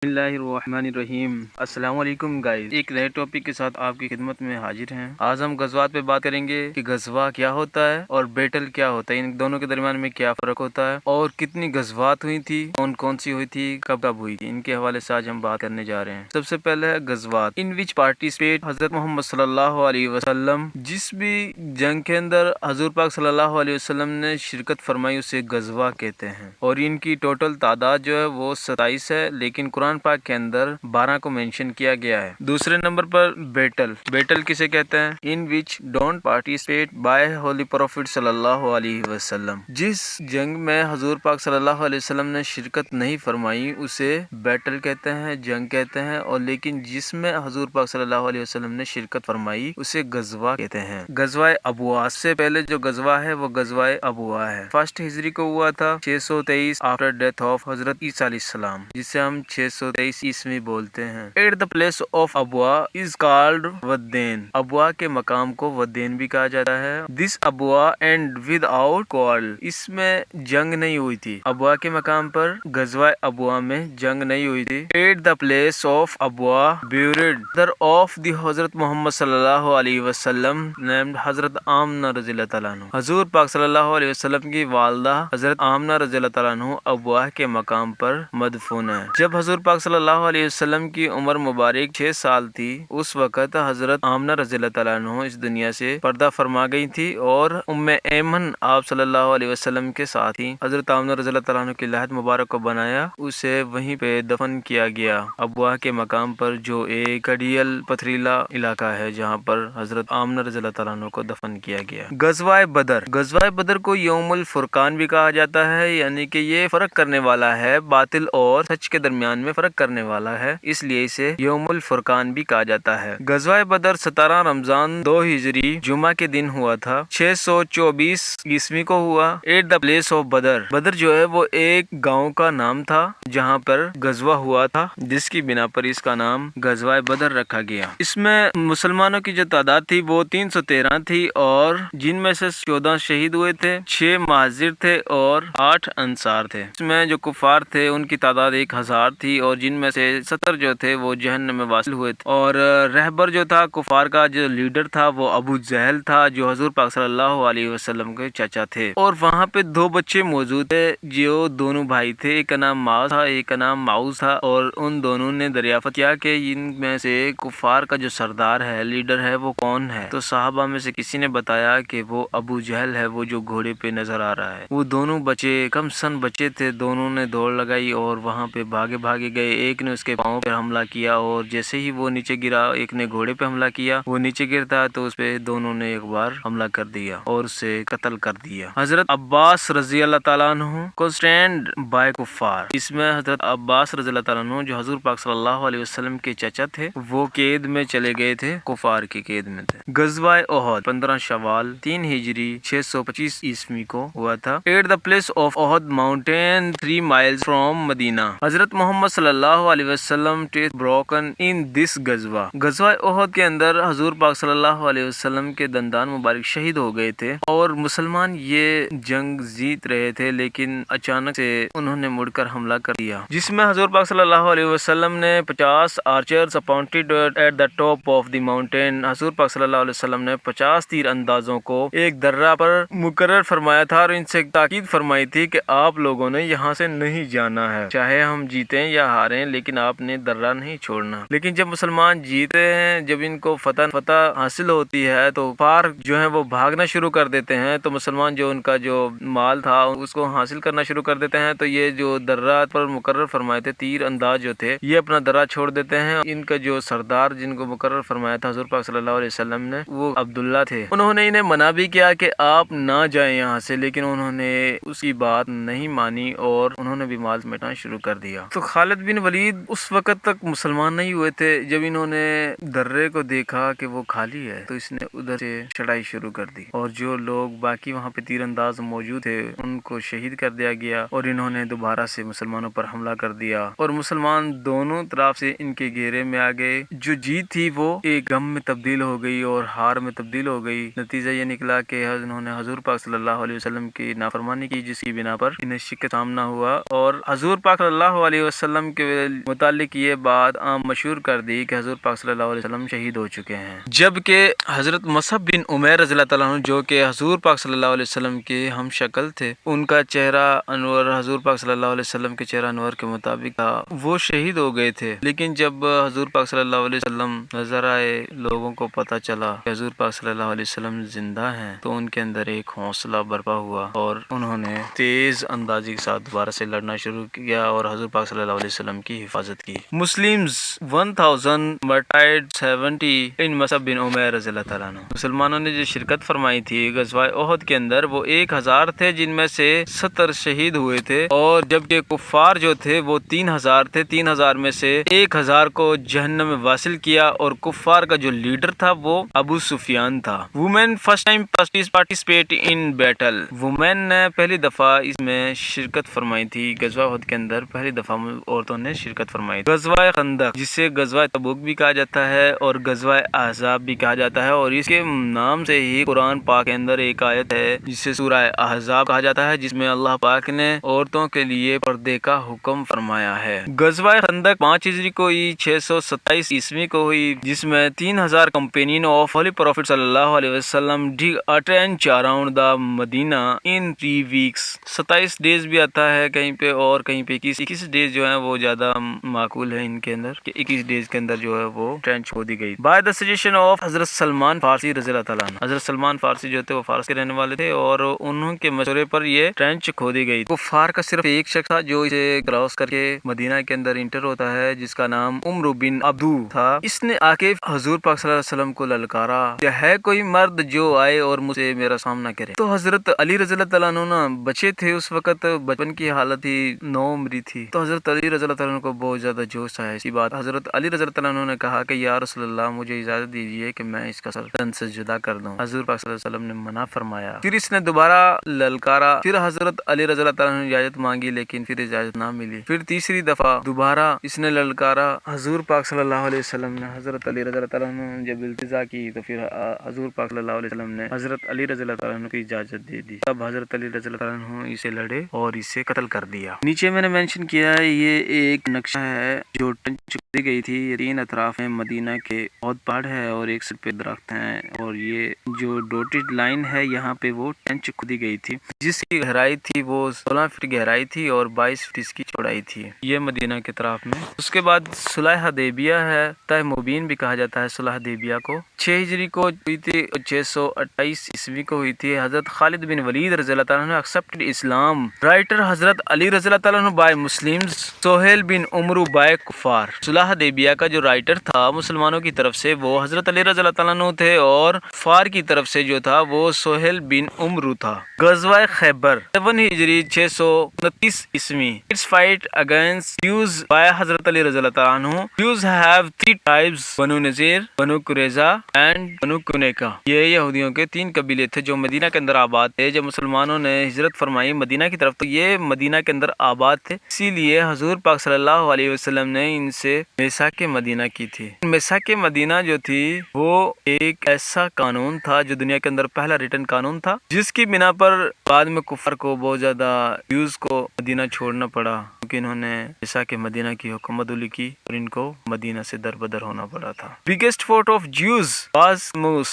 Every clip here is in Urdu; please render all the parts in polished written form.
بسم اللہ الرحمن الرحیم۔ السلام علیکم گائز، ایک نئے ٹاپک کے ساتھ آپ کی خدمت میں حاضر ہیں۔ آج ہم غزوات پہ بات کریں گے کہ غزوہ کیا ہوتا ہے اور بیٹل کیا ہوتا ہے، ان دونوں کے درمیان میں کیا فرق ہوتا ہے اور کتنی غزوات ہوئی تھی، کون کون سی ہوئی تھی، کب کب ہوئی تھی، ان کے حوالے سے آج ہم بات کرنے جا رہے ہیں۔ سب سے پہلے ہے غزوات، ان وچ پارٹیسپیٹ حضرت محمد صلی اللہ علیہ وسلم۔ جس بھی جنگ کے اندر حضور پاک صلی اللہ علیہ وسلم نے شرکت فرمائی اسے غزوہ کہتے ہیں، اور ان کی ٹوٹل تعداد جو ہے وہ 27 ہے، لیکن قرآن پاک کے اندر 12 کو مینشن کیا گیا ہے۔ دوسرے نمبر پر بیٹل، بیٹل کسے کہتے ہیں؟ In which don't participate by holy prophet صلی اللہ علیہ وسلم۔ جس جنگ میں حضور پاک صلی اللہ علیہ وسلم نے شرکت نہیں فرمائی اسے بیٹل کہتے ہیں، جنگ کہتے ہیں، اور لیکن جس میں حضور پاک صلی اللہ علیہ وسلم نے شرکت فرمائی اسے غزوہ کہتے ہیں۔ غزوہ ابوا سے پہلے جو غزوہ ہے وہ غزوہ ابوا ہے، فرسٹ ہجری کو ہوا تھا 623 آفٹر ڈیتھ آف حضرت عیسیٰ علیہ السلام، جسے ہم 623 عیسوی بولتے ہیں۔ At the place of Abwa is called Waddan, Abwa کے مقام کو ودین بھی کہا جاتا ہے۔ This Abwa and without call, اس میں جنگ نہیں ہوئی تھی، ابوا کے مقام پر غزوہ ابوا میں جنگ نہیں ہوئی تھی۔ At the place of Abwa buried mother of the Hazrat Muhammad صلی اللہ علیہ وسلم نیمڈ حضرت آمنہ رضی اللہ تعالیٰ عنہ، حضور پاک صلی اللہ علیہ وسلم کی والدہ حضرت آمنہ رضی اللہ تعالیٰ عنہ ابوا کے مقام پر مدفون ہے۔ جب حضور پاک صلی اللہ علیہ وسلم کی عمر مبارک 6 سال تھی اس وقت حضرت آمنہ رضی اللہ تعالیٰ عنہ اس دنیا سے پردہ فرما گئی تھی، اور ام ایمن آپ صلی اللہ علیہ وسلم کے ساتھ ہی حضرت آمنہ رضی اللہ تعالیٰ عنہ کی لحد مبارک کو بنایا، اسے وہیں پہ دفن کیا گیا ابوا کے مقام پر، جو ایک کڑیل پتھریلا علاقہ ہے جہاں پر حضرت آمنہ رضی اللہ تعالیٰ عنہ کو دفن کیا گیا۔ غزوہ بدر، غزوہ بدر کو یوم الفرقان بھی کہا جاتا ہے، یعنی کہ یہ فرق کرنے والا ہے، باطل اور سچ کے درمیان میں فرق کرنے والا ہے، اس لیے اسے یوم الفرقان بھی کہا جاتا ہے۔ غزوہ بدر 17 رمضان 2 ہجری جمعہ کے دن ہوا تھا، 624 عیسوی کو ہوا۔ At the place of Badr, بدر جو ہے وہ ایک گاؤں کا نام تھا جہاں پر غزوہ ہوا تھا، جس کی بنا پر اس کا نام غزوہ بدر رکھا گیا۔ اس میں مسلمانوں کی جو تعداد تھی وہ 313 تھی، اور جن میں سے 14 شہید ہوئے تھے، 6 مہاجر تھے اور 8 انصار تھے۔ اس میں جو کفار تھے ان کی تعداد 1000 تھی، اور جن میں سے 70 جو تھے وہ جہنم میں واصل ہوئے تھے، اور رہبر جو تھا کفار کا جو لیڈر تھا وہ ابو جہل تھا، جو حضور پاک صلی اللہ علیہ وسلم کے چچا تھے۔ اور وہاں پہ 2 بچے موجود تھے جو دونوں بھائی تھے، ایک کا نام معاذ تھا، ایک کا نام معوذ تھا، اور ان دونوں نے دریافت کیا کہ ان میں سے کفار کا جو سردار ہے، لیڈر ہے، وہ کون ہے؟ تو صحابہ میں سے کسی نے بتایا کہ وہ ابو جہل ہے، وہ جو گھوڑے پہ نظر آ رہا ہے۔ وہ دونوں بچے کم سن بچے تھے، دونوں نے دوڑ لگائی اور وہاں پہ بھاگے گئے، ایک نے اس کے پاؤں پر حملہ کیا، اور جیسے ہی وہ نیچے گرا ایک نے گھوڑے پہ حملہ کیا، وہ نیچے گرتا تو اس پہ دونوں نے ایک بار حملہ کر دیا اور اسے قتل کر دیا۔ حضرت عباس رضی اللہ تعالیٰ عنہ کو اسٹینڈ بائی کفار، اس میں حضرت عباس رضی اللہ تعالیٰ عنہ جو حضور پاک صلی اللہ علیہ وسلم کے چچا تھے وہ قید میں چلے گئے تھے، کفار کی قید میں تھے۔ غزوہ احد 15 شوال 3 ہجری 625 عیسوی کو ہوا تھا۔ At the place of Uhud mountain 3 miles from Madina, Hazrat Muhammad صلی اللہ علیہ وسلم ٹیتھ بروکن ان دس غزوہ، غزوہ احد کے اندر حضور پاک صلی اللہ علیہ وسلم کے دندان مبارک شہید ہو گئے تھے، اور مسلمان یہ جنگ جیت رہے تھے، لیکن اچانک سے انہوں نے مڑ کر حملہ کر دیا، جس میں حضور پاک صلی اللہ علیہ وسلم نے 50 archers appointed at the top of the mountain, حضور پاک صلی اللہ علیہ وسلم نے 50 تیر اندازوں کو ایک درہ پر مقرر فرمایا تھا، اور ان سے تاکید فرمائی تھی کہ آپ لوگوں نے یہاں سے نہیں جانا ہے، چاہے ہم جیتیں یا ہاریں، لیکن آپ نے درہ نہیں چھوڑنا۔ لیکن جب مسلمان جیتے ہیں، جب ان کو فتح حاصل ہوتی ہے تو کفار جو ہیں وہ بھاگنا شروع کر دیتے ہیں، تو مسلمان جو ان کا جو مال تھا اس کو حاصل کرنا شروع کر دیتے ہیں، تو یہ جو درہ پر مقرر فرمائے تھے تیر انداز جو تھے یہ اپنا درہ چھوڑ دیتے ہیں۔ ان کا جو سردار جن کو مقرر فرمایا تھا حضور پاک صلی اللہ علیہ وسلم نے وہ عبداللہ تھے، انہوں نے انہیں منع بھی کیا کہ آپ نہ جائیں یہاں سے، لیکن انہوں نے اس کی بات نہیں مانی اور انہوں نے بھی مال سمیٹنا شروع کر دیا۔ تو خالد بن ولید اس وقت تک مسلمان نہیں ہوئے تھے، جب انہوں نے درے کو دیکھا کہ وہ خالی ہے تو اس نے ادھر سے چڑھائی شروع کر دی، اور جو لوگ باقی وہاں پہ تیر انداز موجود تھے ان کو شہید کر دیا گیا، اور انہوں نے دوبارہ سے مسلمانوں پر حملہ کر دیا، اور مسلمان دونوں طرف سے ان کے گھیرے میں آ گئے۔ جو جیت تھی وہ ایک غم میں تبدیل ہو گئی اور ہار میں تبدیل ہو گئی۔ نتیجہ یہ نکلا کہ انہوں نے حضور پاک صلی اللہ علیہ وسلم کی نافرمانی کی، جس کی بنا پر انہیں شکست سامنا ہوا، اور حضور پاک صلی اللہ علیہ وسلم وسلم کے متعلق یہ بات عام مشہور کر دی کہ حضور پاک صلی اللہ علیہ وسلم شہید ہو چکے ہیں، جبکہ حضرت مصعب بن عمیر رضی اللہ تعالیٰ عنہ جو کہ حضور پاک صلی اللہ علیہ وسلم کے ہم شکل تھے، ان کا چہرہ انور حضور پاک صلی اللہ علیہ وسلم کے چہرہ انور کے مطابق تھا، وہ شہید ہو گئے تھے۔ لیکن جب حضور پاک صلی اللہ علیہ وسلم نظر آئے، لوگوں کو پتہ چلا کہ حضور پاک صلی اللہ علیہ وسلم زندہ ہیں، تو ان کے اندر ایک حوصلہ برپا ہوا اور انہوں نے تیز اندازی کے ساتھ دوبارہ سے لڑنا شروع کیا اور حضور پاک صلی اللہ علیہ وسلم کی حفاظت کی۔ مسلمز 1000 martyred 70 ان مصعب بن عمیر رضی اللہ تعالیٰ عنہ۔ مسلمانوں نے جو شرکت فرمائی تھی غزوہ احد کے اندر، وہ 1000 تھے، جن میں سے 70 شہید ہوئے تھے، اور جبکہ کفار جو تھے وہ 3000 تھے۔ 3000 میں سے 1000 کو جہنم میں واصل کیا، اور کفار کا جو لیڈر تھا وہ ابو سفیان تھا۔ Women first time participate in battle, women نے پہلی دفعہ اس میں شرکت فرمائی تھی۔ غزوہ احد کے اندر پہلی دفعہ عورتوں نے شرکت فرمائی تھی۔ غزوہ خندق، جسے غزوہ تبوک بھی کہا جاتا ہے اور غزوہ احزاب بھی کہا جاتا ہے، اور اس کے نام سے ہی قرآن پاک کے اندر ایک آیت ہے جسے سورہ احزاب کہا جاتا ہے، جس میں اللہ پاک نے عورتوں کے لیے پردے کا حکم فرمایا ہے۔ غزوہ خندق 5 ہجری کو ہوئی، 627 عیسوی کو ہوئی، جس میں 3000 کمپینین آف ہولی پروفٹ صلی اللہ علیہ وسلم dig a trench around the Medina in 3 weeks۔ 27 days بھی آتا ہے کہیں پہ، اور کہیں پہ 21 ڈیز جو ہیں وہ زیادہ معقول ہے ان کے اندر، کہ 21 ڈیز کے اندر جو ہے وہ ٹرینچ کھودی گئی۔ بائی دا سجیشن آف حضرت سلمان فارسی رضی اللہ تعالیٰ عنہ، حضرت سلمان فارسی جو تھے وہ فارس کے رہنے والے تھے، اور انہوں کے مشورے پر یہ ٹرینچ کھودی گئی۔ کفار کا صرف ایک شخص تھا جو اسے کراس کر کے مدینہ کے اندر انٹر ہوتا ہے، جس کا نام عمرو بن عبدو تھا۔ اس نے آ کے حضور پاک صلی اللہ علیہ وسلم کو للکارا کہ ہے کوئی مرد جو آئے اور مجھے میرا سامنا کرے۔ تو حضرت علی رضی اللہ تعالیٰ عنہ بچے تھے اس وقت، بچپن کی حالت ہی 9 عمری تھی، تو حضرت علی رضی اللہ تعالیٰ عنہ کو بہت زیادہ جوش آیا اسی بات۔ حضرت علی رضی اللہ تعالیٰ عنہ نے کہا کہ یا رسول اللہ، مجھے اجازت دیجیے کہ میں اس کا سر تن سے جدا کر دوں۔ حضور پاک صلی اللہ علیہ وسلم نے منع فرمایا۔ پھر اس نے دوبارہ للکارا، پھر حضرت علی رضی اللہ تعالیٰ عنہ نے اجازت مانگی، لیکن پھر اجازت نہ ملی۔ پھر تیسری دفعہ دوبارہ اس نے للکارا، حضور پاک صلی اللہ علیہ وسلم نے حضرت علی رضی اللہ تعالیٰ عنہ نے جب التجا کی، تو پھر حضور پاک صلی اللہ علیہ وسلم نے حضرت علی رضی اللہ تعالیٰ عنہ کو اجازت دے دی۔ تب حضرت علی رضی اللہ تعالیٰ عنہ اسے لڑے اور اسے قتل کر دیا۔ نیچے میں نے مینشن کیا ہے، یہ ایک نقشہ ہے جو ٹرینچ کھودی گئی تھی۔ 3 اطراف میں مدینہ کے بہت پہاڑ ہے اور ایک سر پہ درخت ہیں، اور یہ جو ڈوٹڈ لائن ہے یہاں پہ وہ ٹرینچ کھودی گئی تھی، جس کی گہرائی تھی وہ 16 فٹ گہرائی تھی اور 22 فٹ اس کی چوڑائی تھی، یہ مدینہ کے اطراف میں۔ اس کے بعد صلح حدیبیہ ہے، طے مبین بھی کہا جاتا ہے صلح حدیبیہ کو، 6 ہجری کو ہوئی تھی، 628 عیسوی کو ہوئی تھی۔ حضرت خالد بن ولید رضی اللہ تعالیٰ عنہ ایکسپٹڈ اسلام، رائٹر حضرت علی رضی اللہ تعالیٰ عنہ by Muslims, Suhail bin Amr by کفار۔ صلح حدیبیہ کا جو رائٹر تھا مسلمانوں کی طرف سے وہ حضرت علی رضی اللہ تعالیٰ عنہ تھے، اور کفار کی طرف سے جو تھا وہ سہیل بن عمرو تھا۔ غزوہ خیبر 7 ہجری 629 عیسوی، it's fight against Jews by حضرت علی رضی اللہ تعالیٰ عنہ۔ جیوز ہیو 3 ٹرائبز، بنو نذیر، بنو قریظہ اینڈ بنو قنیقہ۔ یہ یہودیوں کے 3 قبیلے تھے جو مدینہ کے اندر آباد تھے۔ جب مسلمانوں نے ہجرت فرمائی مدینہ کی طرف، تو یہ مدینہ کے اندر آباد تھے، اسی لیے حضور پاک صلی اللہ علیہ وسلم نے ان سے میثاق مدینہ کی تھی۔ میثاق مدینہ جو تھی وہ ایک ایسا قانون تھا جو دنیا کے اندر پہلا ریٹن قانون تھا، جس کی بنا پر بعد میں کفر کو بہت زیادہ جیوز کو مدینہ چھوڑنا پڑا، کیونکہ انہوں نے میثاق مدینہ کی حکومت علی کی اور ان کو مدینہ سے دربدر ہونا پڑا تھا۔ Biggest fort of Jews was موس،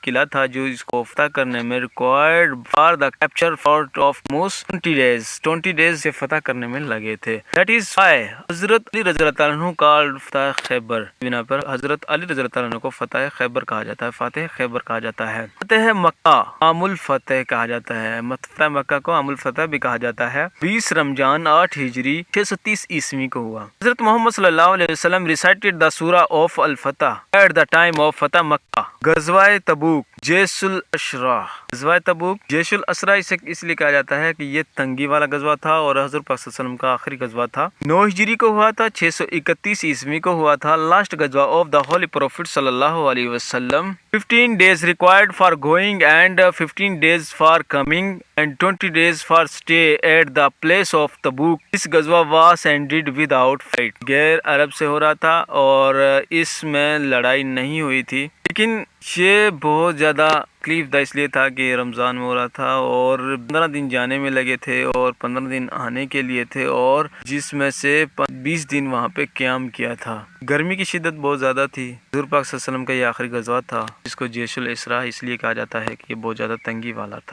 قلعہ تھا جو اس کو فتح کرنے میں required for the capture fort of موس 20 ڈیز سے فتح کرنے میں لگے تھے۔ دیٹ از وائی حضرت علی رضی اللہ تعالیٰ عنہ کالڈ فتح خیبر، بنا پر حضرت علی رضی اللہ تعالیٰ عنہ کو فتح خیبر کہا جاتا ہے، فاتح خیبر کہا جاتا ہے۔ فتح مکہ عام الفتح کہا جاتا ہے، فتح مکہ کو عام الفتح بھی کہا جاتا ہے۔ 20 رمضان 8 ہجری 630 عیسوی کو ہوا۔ حضرت محمد صلی اللہ علیہ وسلم recited the Surah of Al Fath at the time of فتح مکہ۔ غزوہ تبوک جیش الاسرا، غزوہ تبوک جیش الاسرا اسے اس لیے کہا جاتا ہے کہ یہ تنگی والا غزوہ تھا اور حضرت پاک صلی اللہ علیہ وسلم کا آخری غزوہ تھا۔ 9 ہجری کو ہوا تھا، 631 عیسوی کو ہوا تھا، لاسٹ غزوہ آف دا ہولی پروفٹ صلی اللہ علیہ وسلم۔ 15 days required for going and 15 days for coming and 20 days for stay at the place of Tabuk۔ اس غزوہ was ended without fight، غیر عرب سے ہو رہا تھا اور اس میں لڑائی نہیں ہوئی تھی، لیکن یہ بہت زیادہ تکلیف دہ اس لیے تھا کہ رمضان میں ہو رہا تھا اور 15 دن جانے میں لگے تھے اور 15 دن آنے کے لیے تھے، اور جس میں سے 20 دن وہاں پہ قیام کیا تھا۔ گرمی کی شدت بہت زیادہ تھی۔ حضور پاک صلی اللہ علیہ وسلم کا یہ آخری غزوہ تھا، جس کو جیش الاسراء اس لیے کہا جاتا ہے کہ یہ بہت زیادہ تنگی والا تھا۔